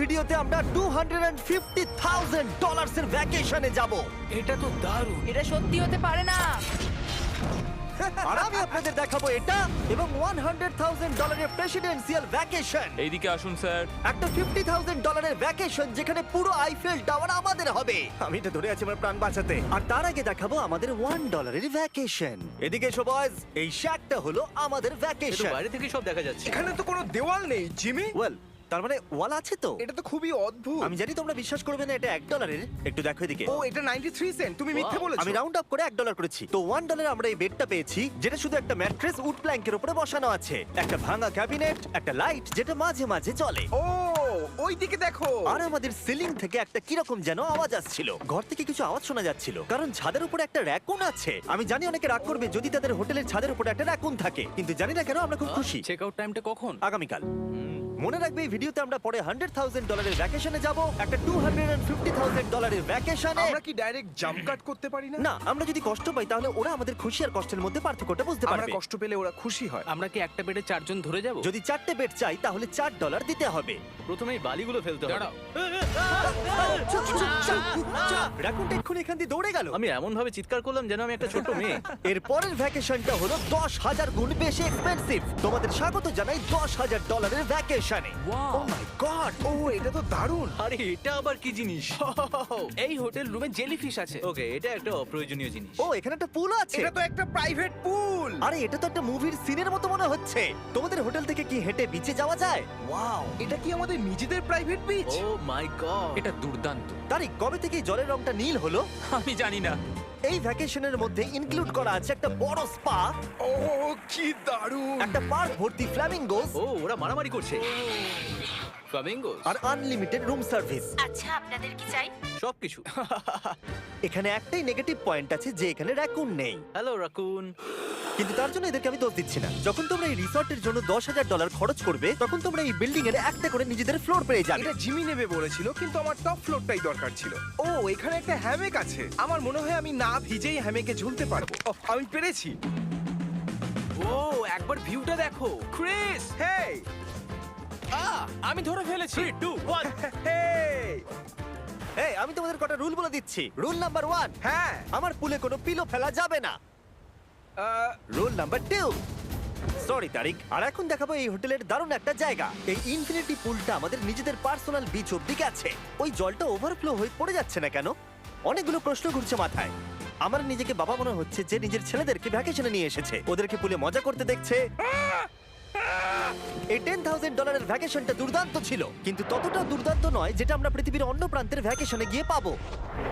ভিডিওতে আমরা $250,000 এর ভ্যাকেশনে যাব। এটা তো দারুণ। এটা সত্যি হতে পারে না। আর আমি আপনাদের দেখাবো এটা এবং $100,000 এর প্রেসিডেন্সিয়াল ভ্যাকেশন। এইদিকে আসুন স্যার। একটা $50,000 এর ভ্যাকেশন যেখানে পুরো আইফেল টাওয়ার আমাদের হবে। আমি এটা ধরে আছি আমার প্রাণ বাঁচাতে। আর তার আগে দেখাবো আমাদের $1 এর ভ্যাকেশন। এদিকে এসো বয়স, এই শ্যাকটা হলো আমাদের এটা ভ্যাকেশন। বাইরে থেকে সব দেখা যাচ্ছে। এখানে তো কোনো দেওয়াল নেই জিমি। ওয়েল, তার মানে ওয়াল আছে তো? এটা তো খুবই অদ্ভুত। আমি জানি তোমরা বিশ্বাস করবে না এটা $1। একটু দেখো এদিকে। ও এটা 93 সেন্ট। তুমি মিথ্যে বলেছো। আমি রাউন্ড আপ করে $1 করেছি। তো $1 আমরা এই বেডটা পেয়েছি যেটা শুধু একটা ম্যাট্রেস উড প্ল্যাঙ্কের উপরে বসানো আছে, একটা ভাঙা ক্যাবিনেট, একটা লাইট যেটা মাঝে মাঝে চলে, ও ওই দিকে দেখো। আর আমাদের সিলিং থেকে একটা কিরকম যেন আওয়াজ আসছিল। ঘর থেকে কিছু আওয়াজ শোনা যাচ্ছিল কারণ ছাদের উপরে একটা র‍্যাকুন আছে। আমি জানি অনেকে রাগ করবে যদি তাদের হোটেলের ছাদের উপরে একটা র‍্যাকুন থাকে, কিন্তু জানি না কেন আমরা খুব খুশি। চেক আউট টাইমটা কখন? আগামীকাল। মনে রাখবে এই ভিডিওতে আমরা পরে $100,000 এর ভ্যাকেশনে যাব, একটা $250,000 এর ভ্যাকেশনে। আমরা কি ডাইরেক্ট জাম্প কাট করতে পারি না? না, আমরা যদি কষ্ট পাই তাহলে ওরা আমাদের খুশি আর কষ্টের মধ্যে পার্থক্যটা বুঝতে আমরা পারবে। কষ্ট পেলে ওরা খুশি হয়। আমরা কি একটা বেডে চারজন ধরে যাব? যদি 4টে বেড চাই তাহলে $4 দিতে হবে। প্রথমেই বালিগুলো ফেলতে হবে। রাকুনটা এক্ষুনি এখান দিয়ে দৌড়ে গেল। আমি এমন ভাবে চিৎকার করলাম যেন আমি একটা ছোট মেয়ে। এর পরের ভ্যাকেশনটা হলো 10,000 গুণ বেশি এক্সপেন্সিভ। তোমাদের স্বাগত জানাই $10,000 এর ভ্যাকেশনে। ও মাই গড, ও এটা তো দারুণ। আরে এটা আবার কি জিনিস? এই হোটেল রুমে জেলিফিশ আছে। ওকে, এটা একটা অপ্রয়োজনীয় জিনিস। ও এখানে একটা পুল আছে। এটা তো একটা প্রাইভেট পুল। আরে এটা তো একটা মুভির সিনের মতো মনে হচ্ছে। তোমাদের হোটেল থেকে কি হেঁটে বিচে যাওয়া যায়? ওয়াও। এটা কি আমাদের নিজেদের প্রাইভেট বিচ? ও মাই গড, এটা দুর্দান্ত। তারিক, কবে থেকে এই জলের রংটা নীল হলো? আমি জানি না। এই ভ্যাকেশনের মধ্যে ইনক্লুড করা আছে একটা বড় স্পা, ও কি দারুণ। একটা পার্ক ভর্তি ফ্ল্যামিঙ্গোস ও ওরা মারামারি করছে। ফ্লামিঙ্গো আর আনলিমিটেড রুম সার্ভিস। আচ্ছা, আপনাদের কি চাই? সবকিছু। এখানে একটাই নেগেটিভ পয়েন্ট আছে যে এখানে র‍্যাকুন নেই, হ্যালো রাকুন। কিন্তু তার জন্য এদেরকে আমি দোষ দিচ্ছি না। যখন তোমরা এই রিসর্টের জন্য $10,000 খরচ করবে তখন তোমরা এই বিল্ডিং এর একটা করে নিজেদের ফ্লোর পেয়ে যাবে। এটা জিমি নেবে বলেছিল কিন্তু আমার টপ ফ্লোরটাই দরকার ছিল। ও এখানে একটা হ্যামেক আছে। আমার মনে হয় আমি না ভিজেই হ্যামেকে ঝুলতে পারবো। ওহ, আমি পেরেছি। ও একবার ভিউটা দেখো ক্রিস। হেই আমি ধরে ফেলেছি। 3 2 1 হেই। এই, আমি তোমাদের কটা রুল বলে দিচ্ছি। রুল নাম্বার 1, হ্যাঁ আমার পুলে কোনো পিলো ফেলা যাবে না। রুল নাম্বার 2, সরি তারিক। আর এখন দেখাবো এই হোটেলের দারুণ একটা জায়গা। এই ইনফিনিটি পুলটা আমাদের নিজেদের পার্সোনাল বিচ অব্দি আছে। ওই জলটা ওভারফ্লো হয়ে পড়ে যাচ্ছে না কেন? অনেকগুলো প্রশ্ন ঘুরছে মাথায়। আমার নিজেকে বাবা মনে হচ্ছে যে নিজের ছেলেদেরকে ভ্যাকেশনে নিয়ে এসেছে, ওদেরকে পুলে মজা করতে দেখছে। এই $10,000 এর ভ্যাকেশনটা দুর্দান্ত ছিল, কিন্তু ততটা দুর্দান্ত নয় যেটা আমরা পৃথিবীর অন্য প্রান্তের ভ্যাকেশনে গিয়ে পাবো।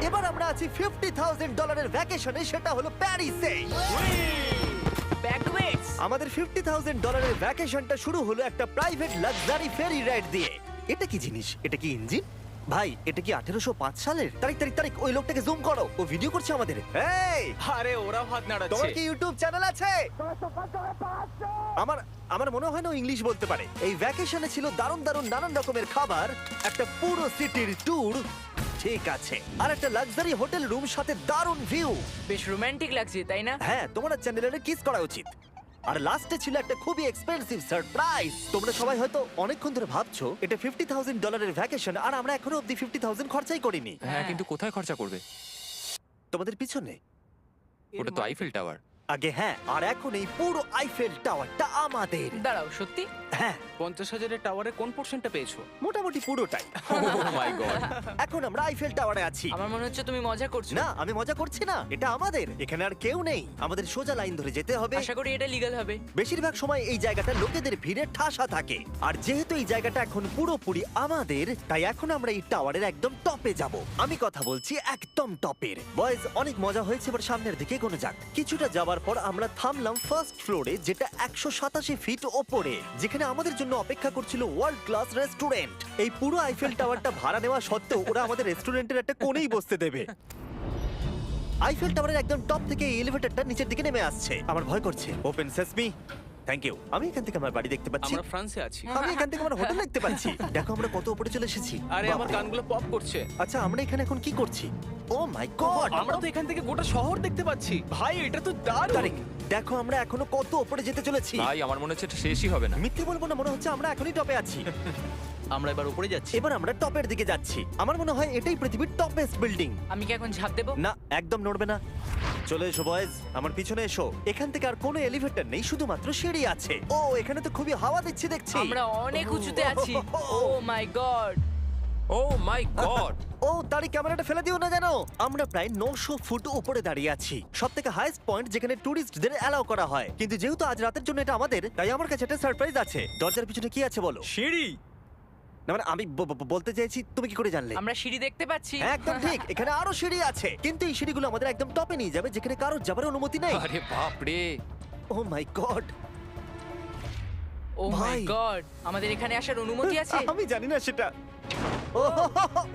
এবার আমরা আছি $50,000 এর ভ্যাকেশনে, সেটা হলো প্যারিসে। ব্যাকওয়েটস। আমাদের $50,000 এর ভ্যাকেশনটা শুরু হলো একটা প্রাইভেট লাক্সারি ফেরি রাইড দিয়ে। এটা কি জিনিস? এটা কি ইঞ্জিন? ভাই, এটা কি 1805 সালের? তারিক তারিক তারিক, ওই লোকটাকে জুম করো, ও ভিডিও করছে আমাদের। এই, আরে ওরা হাত তোমার নাড়াচ্ছে। কি ইউটিউব চ্যানেল আছে? আমার মনে হয় না ও ইংলিশ বলতে পারে। এই ভ্যাকেশনে ছিল দারুণ দারুণ নানান রকমের খাবার, একটা পুরো সিটির ট্যুর, ঠিক আছে, আর একটা লাক্সারি হোটেল রুম সাথে দারুণ ভিউ। বেশ রোমান্টিক লাগছে, তাই না? হ্যাঁ, তোমার চ্যানেলের কিস করা উচিত। আর লাস্টে ছিল একটা খুবই এক্সপেন্সিভ সারপ্রাইজ। তোমরা সবাই হয়তো অনেকক্ষণ ধরে ভাবছো এটা $50,000 এর ভ্যাকেশন আর আমরা এখনো অব্দি 50,000 খরচাই করিনি। হ্যাঁ, কিন্তু কোথায় খরচা করবে? তোমাদের পিছনে ওটা তো আইফেল টাওয়ার। আগে, হ্যাঁ, আর এখন এই পুরো আইফেল টাওয়ারটা আমাদের। দাঁড়াও, সত্যি? হ্যাঁ, 50,000 এর টাওয়ারে কোন পোরশনটা পেয়েছো? মোটামুটি পুরোটাই। ও মাই গড। এখন আমরা আইফেল টাওয়ারে আছি। আমার মনে হচ্ছে তুমি মজা করছো। না, আমি মজা করছি না, এটা আমাদের। এখানে আর কেউ নেই, আমাদের সোজা লাইন ধরে যেতে হবে। আশা করি এটা লিগ্যাল হবে। বেশিরভাগ সময় এই জায়গাটা লোকেদের ভিড়ে ঠাসা থাকে, আর যেহেতু এই জায়গাটা এখন পুরোপুরি আমাদের, তাই এখন আমরা এই টাওয়ারের একদম টপে যাব। আমি কথা বলছি একদম টপের। বয়েজ, অনেক মজা হয়েছে, এবার সামনের দিকে এগোনো যাক। কিছুটা যাওয়ার পর আমরা থামলাম ফার্স্ট ফ্লোরে, যেটা 187 ফিট ওপরে, যেখানে আমাদের জন্য অপেক্ষা করছিল ওয়ার্ল্ড ক্লাস রেস্টুরেন্ট। এই পুরো আইফেল টাওয়ারটা ভাড়া নেওয়া সত্ত্বেও ওরা আমাদের রেস্টুরেন্টের একটা কোণেই বসতে দেবে। আইফেল টাওয়ারের একদম টপ থেকে এই এলিভেটরটা নিচের দিকে নেমে আসছে। আমার ভয় করছে। Open sesame. Thank you. আমি এখান থেকে আমার বাড়ি দেখতে পাচ্ছি। আমরা ফ্রান্সে আছি। আমি এখান থেকে আমার হোটেল দেখতে পাচ্ছি। দেখো আমরা কত উপরে চলে এসেছি। আরে আমার বাপরে। কানগুলো পপ করছে। আচ্ছা, আমরা এখানে এখন কি করছি? ও মাই গড, আমরা তো এখান থেকে গোটা শহর দেখতে পাচ্ছি। ভাই, এটা তো দারুণ। তারিক, দেখো আমরা এখনো কত উপরে যেতে চলেছি। ভাই, আমার মনে হচ্ছে এটা শেষই হবে না। মিথ্যে বলবো না, মনে হচ্ছে আমরা এখনই টপে আছি। আমরা এবার উপরে যাচ্ছি। এবার আমরা টপের দিকে যাচ্ছি। আমার মনে হয় এটাই পৃথিবীর টপেস্ট বিল্ডিং। আমি কি এখন ঝাঁপ দেবো? না, একদম নড়বে না। চলে এসো বয়েজ, আমার পিছনে এসো। এখান থেকে আর কোনো এলিভেটর নেই, শুধুমাত্র সিঁড়ি আছে। ও, এখানে তো খুবই হাওয়া দিচ্ছে দেখছি। আমরা অনেক উঁচুতে আছি। ও মাই গড! ও মাই গড! ও, তারই ক্যামেরাটা ফেলে দিও না জানো। আমরা প্রায় 900 ফুট উপরে দাঁড়িয়ে আছি, সব থেকে হাইস্ট পয়েন্ট যেখানে টুরিস্টদের অ্যালাউ করা হয়। কিন্তু যেহেতু আজ রাতের জন্য এটা আমাদের, তাই আমার কাছে একটা সারপ্রাইজ আছে। দরজার পিছনে কি আছে বলো? সিঁড়ি। না মানে আমি বলতে চাইছি, তুমি কি করে জানলে? আমরা সিঁড়ি দেখতে পাচ্ছি। হ্যাঁ, একদম ঠিক। এখানে আরো সিঁড়ি আছে, কিন্তু এই সিঁড়িগুলো আমাদের একদম টপে নিয়ে যাবে, যেখানে কারোর যাবার অনুমতি নেই। আরে বাপ রে! ও মাই গড! ও মাই ভাই। গড! আমাদের এখানে আসার অনুমতি আছে? আমি জানি না সেটা। ও,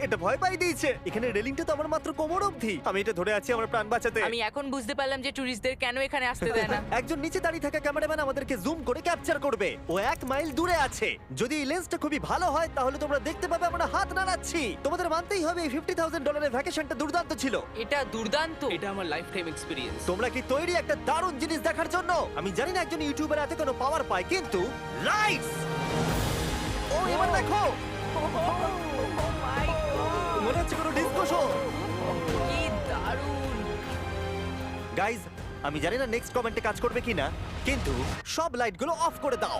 এটা ভয় পাই দিয়েছে। এখানে রেলিংটা তো আমার মাত্র কোমর অবধি। আমি এটা ধরে আছি আমার প্রাণ বাঁচাতে। আমি এখন বুঝতে পারলাম যে ট্যুরিস্টদের কেন এখানে আসতে দেয় না। একজন নিচে দাঁড়িয়ে থাকা ক্যামেরাম্যান আমাদেরকে জুম করে ক্যাপচার করবে। ও 1 মাইল দূরে আছে। যদি এই লেন্সটা খুবই ভালো হয় তাহলে তোমরা দেখতে পাবে আমরা হাত নাড়াচ্ছি। তোমাদের মানতেই হবে এই $50,000 ভ্যাকেশনটা দুর্দান্ত ছিল। এটা দুর্দান্ত। এটা আমার লাইফ টাইম এক্সপিরিয়েন্স। তোমরা কি তৈরি একটা দারুণ জিনিস দেখার জন্য? আমি জানি না একজন ইউটিউবার এত কোনো পাওয়ার পায়, কিন্তু লাইটস! ও, এবার দেখো, মনে হচ্ছে কোনো ডিসকো শো। কি দারুণ! গাইজ, আমি জানি না নেক্সট কমেন্টে কাজ করবে কিনা, কিন্তু সব লাইটগুলো অফ করে দাও।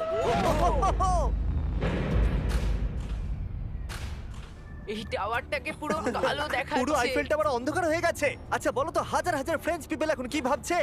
এই টাওয়ারটাকে পুরো কালো দেখাচ্ছে। পুরো আইফেল টাওয়ার অন্ধকার হয়ে গেছে। আচ্ছা বলো তো, হাজার হাজার ফ্রেঞ্চ পিপল এখন কি ভাবছে?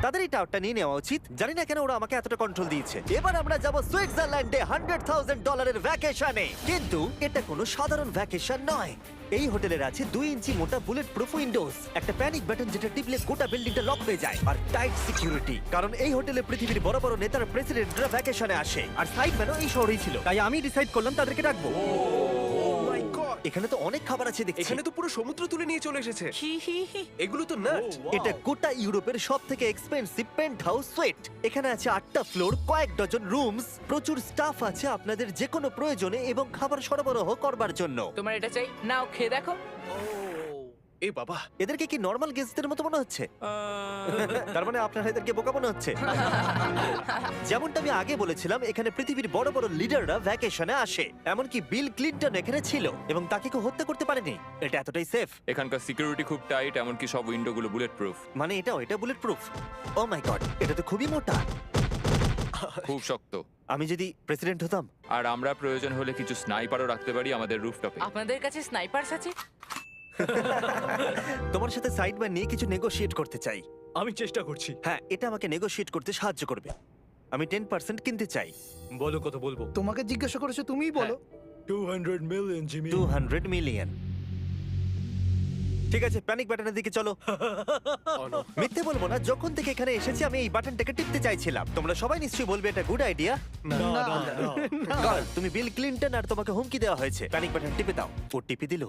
তাদের এই টাওয়ারটা নিয়ে নেওয়া উচিত। জানি না কেন ওরা আমাকে এতটা কন্ট্রোল দিয়েছে। এবার আমরা যাব সুইজারল্যান্ডে $100,000 ভ্যাকেশনে। কিন্তু এটা কোনো সাধারণ ভ্যাকেশন নয়। এই হোটেলের আছে 2 ইঞ্চি মোটা বুলেট প্রুফ উইন্ডোজ, একটা প্যানিক বাটন যেটা টিপলে গোটা বিল্ডিংটা লক হয়ে যায়, আর টাইট সিকিউরিটি। কারণ এই হোটেলে পৃথিবীর বড় বড় নেতার প্রেসিডেন্টরা ভ্যাকেশনে আসে। আর সাইডম্যানও এই শহরেই ছিল, তাই আমি ডিসাইড করলাম তাদেরকে ডাকবো। মাই গড! এখানে তো অনেক খাবার আছে দেখছি। এখানে তো পুরো সমুদ্র তুলে নিয়ে চলে এসেছে। হি হি হি। এগুলো তো নাট। এটা গোটা ইউরোপের সব থেকে এক্সপেন্সিভ পেন্ট হাউস সুইট। এখানে আছে 8টা ফ্লোর, কয়েক ডজন রুমস, প্রচুর স্টাফ আছে আপনাদের যে কোনো প্রয়োজনে এবং খাবার সরবরাহ করবার জন্য। তোমার এটা চাই? নাও খেয়ে দেখো। এ বাবা! এদেরকে কি নর্মাল গেস্টদের মতো মনে হচ্ছে? তার মানে আপনারা এদেরকে বোকা মনে হচ্ছে। যেমনটা আমি আগে বলেছিলাম, এখানে পৃথিবীর বড় বড় লিডাররা ভ্যাকেশনে আসে। এমনকি বিল ক্লিনটন এখানে ছিল এবং তাকে কেউ হত্যা করতে পারেনি। এটা এতটাই সেফ। এখানকার সিকিউরিটি খুব টাইট, এমনকি সব উইন্ডোগুলো বুলেট প্রুফ। মানে এটা বুলেট প্রুফ। ও মাই গড, এটা তো খুবই মোটা। খুব শক্ত। আমি যদি প্রেসিডেন্ট হতাম। আর আমরা প্রয়োজন হলে কিছু স্নাইপারও রাখতে পারি আমাদের রুফটপে। আপনাদের কাছে স্নাইপারস আছে? তোমার সাথে সাইড বাই নিয়ে কিছু নেগোশিয়েট করতে চাই। আমি চেষ্টা করছি। হ্যাঁ, এটা আমাকে নেগোশিয়েট করতে সাহায্য করবে। আমি 10% কিনতে চাই। বলো কত বলবো? তোমাকে জিজ্ঞাসা করেছো, তুমিই বলো। 200 মিলিয়ন জিমি। 200 মিলিয়ন। ঠিক আছে, প্যানিক বাটনের দিকে চলো। মিথ্যে বলবো না, যখন থেকে এখানে এসেছি আমি এই বাটনটাকে টিপতে চাইছিলাম। তোমরা সবাই নিশ্চয়ই বলবে এটা গুড আইডিয়া। তুমি বিল ক্লিনটন আর তোমাকে হুমকি দেওয়া হয়েছে। প্যানিক বাটন টিপে দাও। ও টিপে দিল।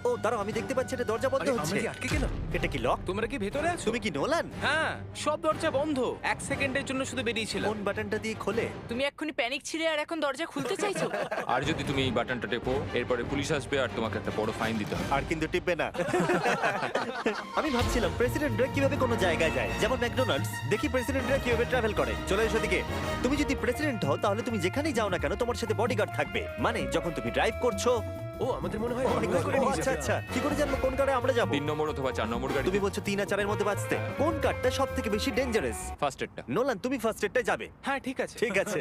ও দাঁড়াও, আমি দেখতে পাচ্ছি এটা দরজা বন্ধ আরে, হচ্ছে। আমরা কি আটকে গেলাম? এটা কি লক? তোমরা কি ভেতরে আছো? তুমি কি নোলান? হ্যাঁ, সব দরজা বন্ধ। 1 সেকেন্ডের জন্য শুধু বেরিয়েছিলাম। কোন বাটনটা দিয়ে খোলে? তুমি এক্ষুনি প্যানিক ছিলে আর এখন দরজা খুলতে চাইছো? আর যদি তুমি এই বাটনটা টেপো, এরপরে পুলিশ আসবে আর তোমাকে একটা বড় ফাইন দিতে হবে। আর কিন্তু টিপবে না। আমি ভাবছিলাম প্রেসিডেন্টরা কিভাবে কোনো জায়গায় যায়, যেমন ম্যাকডোনাল্ডস। দেখি প্রেসিডেন্টরা কিভাবে ট্রাভেল করে। চলে এসো দিকে। তুমি যদি প্রেসিডেন্ট হও তাহলে তুমি যেখানেই যাও না কেন তোমার সাথে বডিগার্ড থাকবে। মানে যখন তুমি ড্রাইভ করছো। ও, আমাদের মনে হয় ও, অনেক করে নিয়ে আচ্ছা যাবে। আচ্ছা, কি করে জানবো কোন কারে আমরা যাবো? 3 নম্বর অথবা 4 নম্বর গাড়ি। তুমি বলছো 3 আর 4 এর মধ্যে বাঁচতে। কোন কারটা সব থেকে বেশি ডেঞ্জারাস? ফার্স্ট এডটা। নোলান, তুমি ফার্স্ট এডটাই যাবে। হ্যাঁ, ঠিক আছে। ঠিক আছে।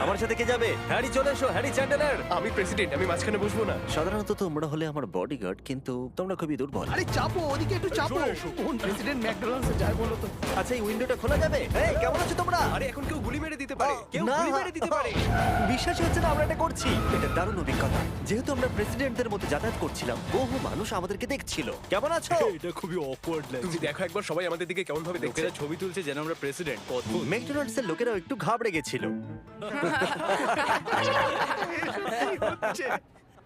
আমার সাথে কে যাবে? হ্যারি, চলে এসো। Harry Chandler. আমি প্রেসিডেন্ট, আমি মাঝখানে বসবো না। সাধারণত তোমরা হলে আমার বডিগার্ড, কিন্তু তোমরা খুবই দুর্বল। আরে চাপো, ওদিকে একটু চাপো। কোন প্রেসিডেন্ট ম্যাকডোনাল্ডসে যায় বলো তো? আচ্ছা, এই উইন্ডোটা খোলা যাবে? এই, কেমন আছো তোমরা? আরে, এখন কেউ গুলি মেরে দিতে পারে। কেউ না, গুলি মেরে দিতে পারে। বিশ্বাসই হচ্ছে না আমরা এটা করছি। এটা দারুণ অভিজ্ঞতা। যেহেতু আমরা প্রেসিডেন্টদের মতো যাতায়াত করছিলাম, বহু মানুষ আমাদেরকে দেখছিল। কেমন আছো? এটা খুবই অকওয়ার্ড লাগছে। তুমি দেখো একবার সবাই আমাদের দিকে কেমন ভাবে দেখছে। লোকেরা ছবি তুলছে যেন আমরা প্রেসিডেন্ট। অদ্ভুত। ম্যাকডোনাল্ডস এর লোকেরাও একটু ঘাবড়ে গেছিল।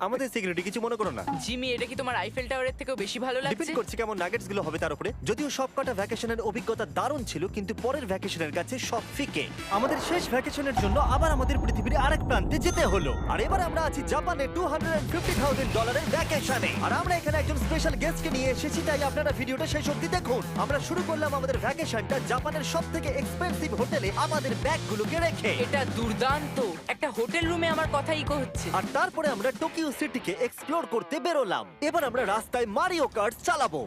আমাদের সিকিউরিটি কিছু মনে করো না। জিমি, এটা কি তোমার আইফেল টাওয়ারের থেকেও বেশি ভালো লাগছে? ডিপেন্ড করছে কেমন নাগেটস গুলো হবে তার উপরে। যদিও সবকটা ভ্যাকেশনের অভিজ্ঞতা দারুণ ছিল, কিন্তু পরের ভ্যাকেশনের কাছে সব ফিকে। আমাদের শেষ ভ্যাকেশনের জন্য আবার আমাদের পৃথিবীর আরেক প্রান্তে যেতে হলো। আর এবার আমরা আছি জাপানে $250,000 ভ্যাকেশনে। আর আমরা এখানে একজন স্পেশাল গেস্টকে নিয়ে এসেছি, তাই আপনারা ভিডিওটা শেষ অবধি দেখুন। আমরা শুরু করলাম আমাদের ভ্যাকেশনটা জাপানের সবথেকে এক্সপেন্সিভ হোটেলে আমাদের ব্যাগগুলোকে রেখে। এটা দুর্দান্ত। একটা হোটেল রুমে আমার কথা ইকো হচ্ছে। আর তারপরে আমরা টোকিও সিটিকে এক্সপ্লোর করতে বেরোলাম। এবার আমরা রাস্তায় মারিও কার্টস চালাবো।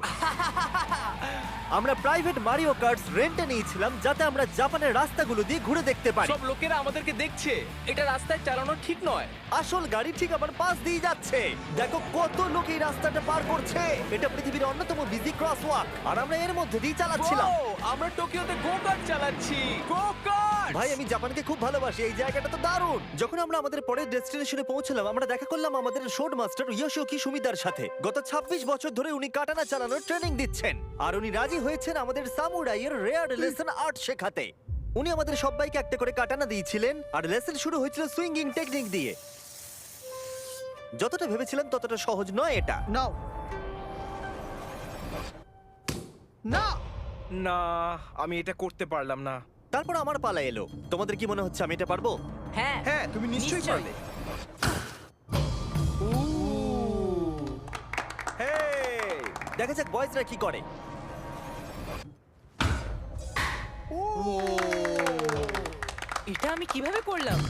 আমরা প্রাইভেট মারিও কার্টস রেন্টে নিয়েছিলাম, যাতে আমরা জাপানের রাস্তাগুলো দিয়ে ঘুরে দেখতে পারি। সব লোকেরা আমাদেরকে দেখছে। এটা রাস্তায় চালানো ঠিক নয়। আসল গাড়ি ঠিক আমার পাশ দিয়ে যাচ্ছে। দেখো কত লোক এই রাস্তাটা পার করছে। এটা পৃথিবীর অন্যতম বিজি ক্রসওয়াক, আর আমরা এর মধ্যে দিয়ে চালাচ্ছিলাম। ও, আমরা টোকিওতে গো কার্ট চালাচ্ছি। গো কার্ট! ভাই, আমি জাপানকে খুব ভালোবাসি। এই জায়গাটা তো দারুণ। যখন আমরা আমাদের পরের ডেস্টিনেশনে পৌঁছলাম, আমরা দেখা করলাম আমাদের শোড মাস্টার ইয়োশিওকি সুমিদার সাথে। গত 26 বছর ধরে উনি কাটানা চালানোর ট্রেনিং দিচ্ছেন, আর উনি রাজি হয়েছেন আমাদের সামুরাইয়ের রেয়ার লেসন আর্ট শেখাতে। উনি আমাদের সবাইকে একটা করে কাটানা দিয়েছিলেন, আর লেসন শুরু হয়েছিল সুইঙ্গিং টেকনিক দিয়ে। যতটা ভেবেছিলাম ততটা সহজ নয় এটা। নাও। না, না, আমি এটা করতে পারলাম না। তারপর আমার পালা এলো। তোমাদের কি মনে হচ্ছে আমি এটা পারবো? হ্যাঁ হ্যাঁ, তুমি নিশ্চয়ই নিশ্চয়ই। পারবে। হেই! দেখা যাক বয়েজরা কি করে। এটা আমি কিভাবে করলাম?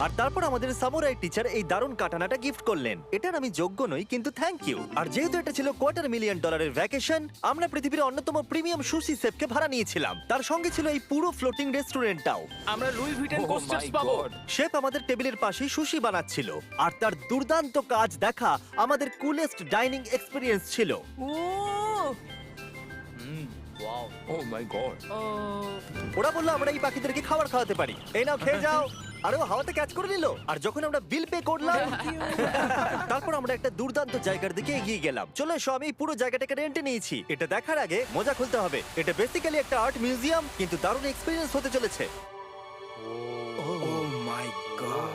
আর তারপর আমাদের সামুরাই টিচার এই দারুণ কাটানাটা গিফট করলেন। এটার আমি যোগ্য নই, কিন্তু থ্যাংক ইউ। আর যেহেতু এটা ছিল $250,000 ভ্যাকেশন, আমরা পৃথিবীর অন্যতম প্রিমিয়াম সুশি শেফকে ভাড়া নিয়েছিলাম। তার সঙ্গে ছিল এই পুরো ফ্লোটিং রেস্টুরেন্টটাও। আমরা লুই ভিটেন Oh কোস্টার্স my পাবো। God! শেফ আমাদের টেবিলের পাশেই সুশি বানাচ্ছিল, আর তার দুর্দান্ত কাজ দেখা আমাদের কুলেস্ট ডাইনিং এক্সপিরিয়েন্স ছিল। ও Oh my god! ও ওরা বললো আমরা এই পাখিদেরকে খাবার খাওয়াতে পারি। এই নাও, খেয়ে যাও। আরে ও হাওয়াতে ক্যাচ করে নিল। আর যখন আমরা বিল পে করলাম, তারপর আমরা একটা দুর্দান্ত জায়গার দিকে এগিয়ে গেলাম। চলে এসো, আমি এই পুরো জায়গাটাকে রেন্টে নিয়েছি। এটা দেখার আগে মজা খুলতে হবে। এটা বেসিক্যালি একটা আর্ট মিউজিয়াম, কিন্তু দারুণ এক্সপিরিয়েন্স হতে চলেছে। ও মাই গড!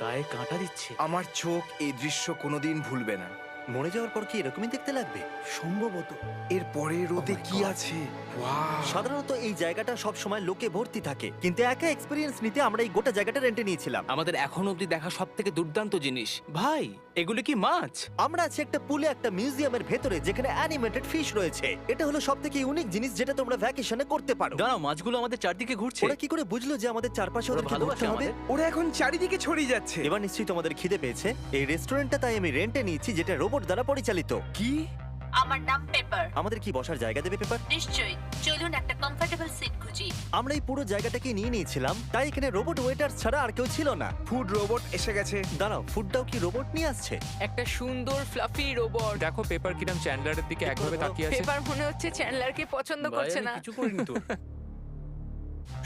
গায়ে কাঁটা দিচ্ছে। আমার চোখ এই দৃশ্য কোনোদিন ভুলবে না। মরে যাওয়ার পর কি এরকমই দেখতে লাগবে? সম্ভবত। এর পরের রোদে কি আছে? ওয়াও! সাধারণত এই জায়গাটা সব সময় লোকে ভর্তি থাকে, কিন্তু একা এক্সপিরিয়েন্স নিতে আমরা এই গোটা জায়গাটা রেন্টে নিয়েছিলাম। আমাদের এখন অবধি দেখা সব থেকে দুর্দান্ত জিনিস। ভাই, এগুলো কি মাছ? আমরা আছি একটা পুলে, একটা মিউজিয়ামের ভেতরে, যেখানে অ্যানিমেটেড ফিশ রয়েছে। এটা হলো সবথেকে ইউনিক জিনিস যেটা তোমরা ভ্যাকেশনে করতে পারো। দাঁড়াও, মাছগুলো আমাদের চারদিকে ঘুরছে। ওরা কি করে বুঝলো যে আমাদের চারপাশে ওরা ওদেরকে ভালোবাসে ঘুরতে হবে? আমাদের। ওরা এখন চারিদিকে ছড়িয়ে যাচ্ছে। এবার নিশ্চয়ই তোমাদের খিদে পেয়েছে। এই রেস্টুরেন্টটা তাই আমি রেন্টে নিয়েছি, যেটা রোবট দ্বারা পরিচালিত। কি? আমার নাম পেপার। আমাদের কি বসার জায়গা দেবে পেপার? নিশ্চয়ই, চলুন একটা কমফোর্টেবল সিট খুঁজি। আমরা এই পুরো জায়গাটাকে নিয়ে নিয়েছিলাম, তাই এখানে রোবট ওয়েটার ছাড়া আর কেউ ছিল না। ফুড রোবট এসে গেছে। দাঁড়াও, ফুডটাও কি রোবট নিয়ে আসছে? একটা সুন্দর ফ্লাফি রোবট। দেখো পেপার কিরাম চ্যান্ডলারের দিকে একভাবে তাকিয়ে আছে। পেপার মনে হচ্ছে চ্যান্ডলারকে পছন্দ ভাই, করছে আমি না। কিছু করিনি তো।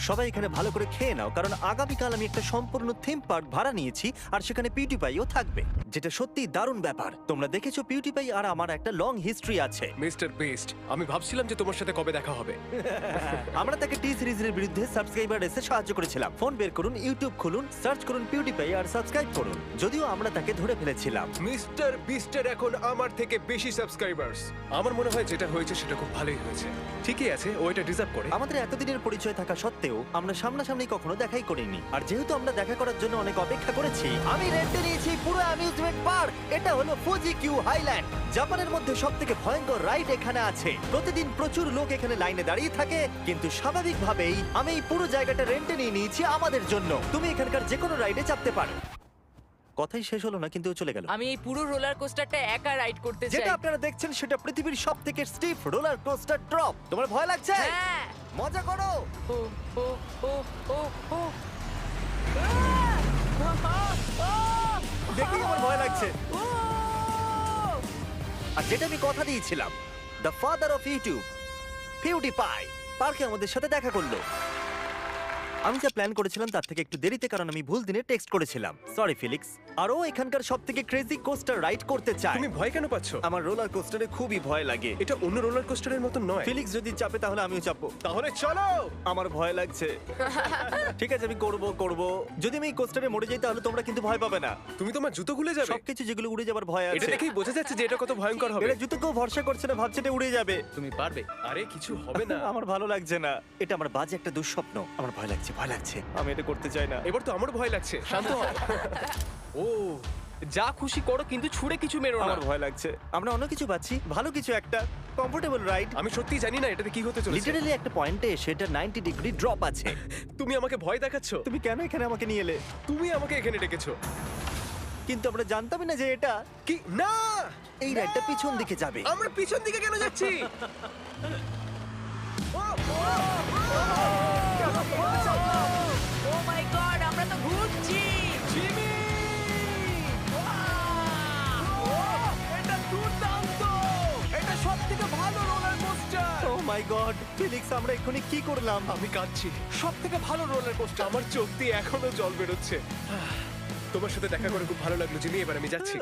সবাই এখানে ভালো করে খেয়ে নাও, কারণ আগামীকাল আমি একটা সম্পূর্ণ থিম পার্ক ভাড়া নিয়েছি, আর সেখানে পিউটিপাইও থাকবে, যেটা সত্যি দারুণ ব্যাপার। তোমরা দেখেছো পিউটিপাই আর আমার একটা লং হিস্ট্রি আছে। মিস্টার বেস্ট, আমি ভাবছিলাম যে তোমার সাথে কবে দেখা হবে। আমরা তাকে টি সিরিজের বিরুদ্ধে সাবস্ক্রাইবার এসে সাহায্য করেছিলাম। ফোন বের করুন, ইউটিউব খুলুন, সার্চ করুন পিউটিপাই আর সাবস্ক্রাইব করুন। যদিও আমরা তাকে ধরে ফেলেছিলাম। মিস্টার বিস্টের এখন আমার থেকে বেশি সাবস্ক্রাইবার্স। আমার মনে হয় যেটা হয়েছে সেটা খুব ভালোই হয়েছে। ঠিকই আছে, ও এটা ডিজার্ভ করে। আমাদের এতদিনের পরিচয় থাকা সত্ত্বেও আমরা সামনাসামনি কখনো দেখাই করিনি। আর যেহেতু আমরা দেখা করার জন্য অনেক অপেক্ষা করেছি, আমি রেন্টে নিয়েছি পুরো অ্যামিউজমেন্ট পার্ক। এটা হলো ফুজি কিউ হাইল্যান্ড। জাপানের মধ্যে সবথেকে ভয়ঙ্কর রাইড এখানে আছে। প্রতিদিন প্রচুর লোক এখানে লাইনে দাঁড়িয়ে থাকে, কিন্তু স্বাভাবিকভাবেই আমি এই পুরো জায়গাটা রেন্টে নিয়ে নিয়েছি আমাদের জন্য। তুমি এখানকার যে কোনো রাইডে চাপতে পারো। কথাই শেষ হলো না, কিন্তু ও চলে গেল। আমি এই পুরো রোলার কোস্টারটা একা রাইড করতে চাই। যেটা আপনারা দেখছেন সেটা পৃথিবীর সবথেকে স্টিফ রোলার কোস্টার ড্রপ। তোমার ভয় লাগছে? হ্যাঁ। মজা করো। ও ও ও ও ও দেখি আমার ভয় লাগছে। আর যেটা আমি কথা দিয়েছিলাম, দ্য ফাদার অফ ইউটিউব, পিউটিপাই, পার্কে আমাদের সাথে দেখা করলো। আমি যা প্ল্যান করেছিলাম তার থেকে একটু দেরিতে, কারণ আমি ভুল দিনে টেক্সট করেছিলাম। সরি ফিলিক্স। আর ও এখানকার সবথেকে ক্রেজি কোস্টার রাইড করতে চায়। তুমি ভয় কেন পাচ্ছ? আমার রোলার কোস্টারে খুবই ভয় লাগে। এটা অন্য রোলার কোস্টারের মতো নয়। ফিলিক্স যদি চাপে তাহলে আমিও চাপবো। তাহলে চলো। আমার ভয় লাগছে। ঠিক আছে, আমি করব। যদি আমি এই কোস্টারে মরে যাই তাহলে তোমরা কিন্তু ভয় পাবে না। তুমি তোমার জুতো খুলে যাবে। সবকিছু যেগুলো উড়ে যাবার ভয় এটা আছে। দেখেই বোঝা যাচ্ছে যে এটা কত ভয়ঙ্কর হবে। এরা জুতোকেও ভরসা করছে না, ভাবছে এটা উড়ে যাবে। তুমি পারবে। আরে কিছু হবে না। আমার ভালো লাগছে না। এটা আমার বাজে একটা দুঃস্বপ্ন। আমার ভয় লাগছে। আমি এটা করতে চাই না। এবার তো আমার ভয় লাগছে। শান্ত হও। ও যা খুশি করো কিন্তু ছুঁড়ে কিছু মেরো না। আমার ভয় লাগছে। আমরা অন্য কিছু পাচ্ছি, ভালো কিছু একটা কমফোর্টেবল রাইড। আমি সত্যিই জানি না এটাতে কি হতে চলেছে। লিটারালি একটা পয়েন্টে সেটা 90 ডিগ্রি ড্রপ আছে। তুমি আমাকে ভয় দেখাচ্ছ। তুমি কেন এখানে আমাকে নিয়ে এলে? তুমি আমাকে এখানে ডেকেছো। কিন্তু আমরা জানতামই না যে এটা কি না, এই রাইডটা পিছন দিকে যাবে। আমরা পিছন দিকে কেন যাচ্ছি? ও মাই গড, আমরা তো ঘুরছি। জিমি! এটা দুর্দান্ত। এটা সবথেকে ভালো রোলার কোস্টার। ও মাই গড, ফিলিক্স আমরা এক্ষুনি কি করলাম? আমি কাঁদছি। সবথেকে ভালো রোলার কোস্টার। আমার চোখ দিয়ে এখনো জল বেরোচ্ছে। তোমার সাথে দেখা করে খুব ভালো লাগলো জিমি। এবার আমি যাচ্ছি।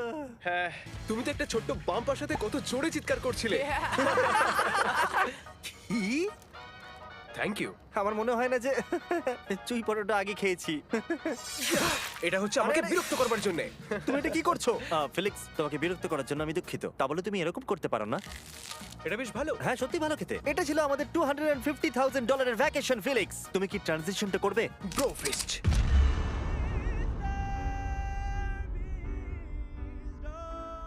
হ্যাঁ, তুমি তো একটা ছোট্ট বাম্পার সাথে কত জোরে চিৎকার করছিলে। কি? Thank you. আমার মনে হয় না যে চুই পরোটা আগে খেয়েছি। এটা হচ্ছে আমাকে আরে, বিরক্ত করবার জন্য। তুমি এটা কি করছো? ফিলিক্স, তোমাকে বিরক্ত করার জন্য আমি দুঃখিত। তা বলে তুমি এরকম করতে পারো না। এটা বেশ ভালো। হ্যাঁ, সত্যি ভালো খেতে। এটা ছিল আমাদের $250,000 ভ্যাকেশন। ফিলিক্স, তুমি কি ট্রানজিশনটা করবে? Bro feast.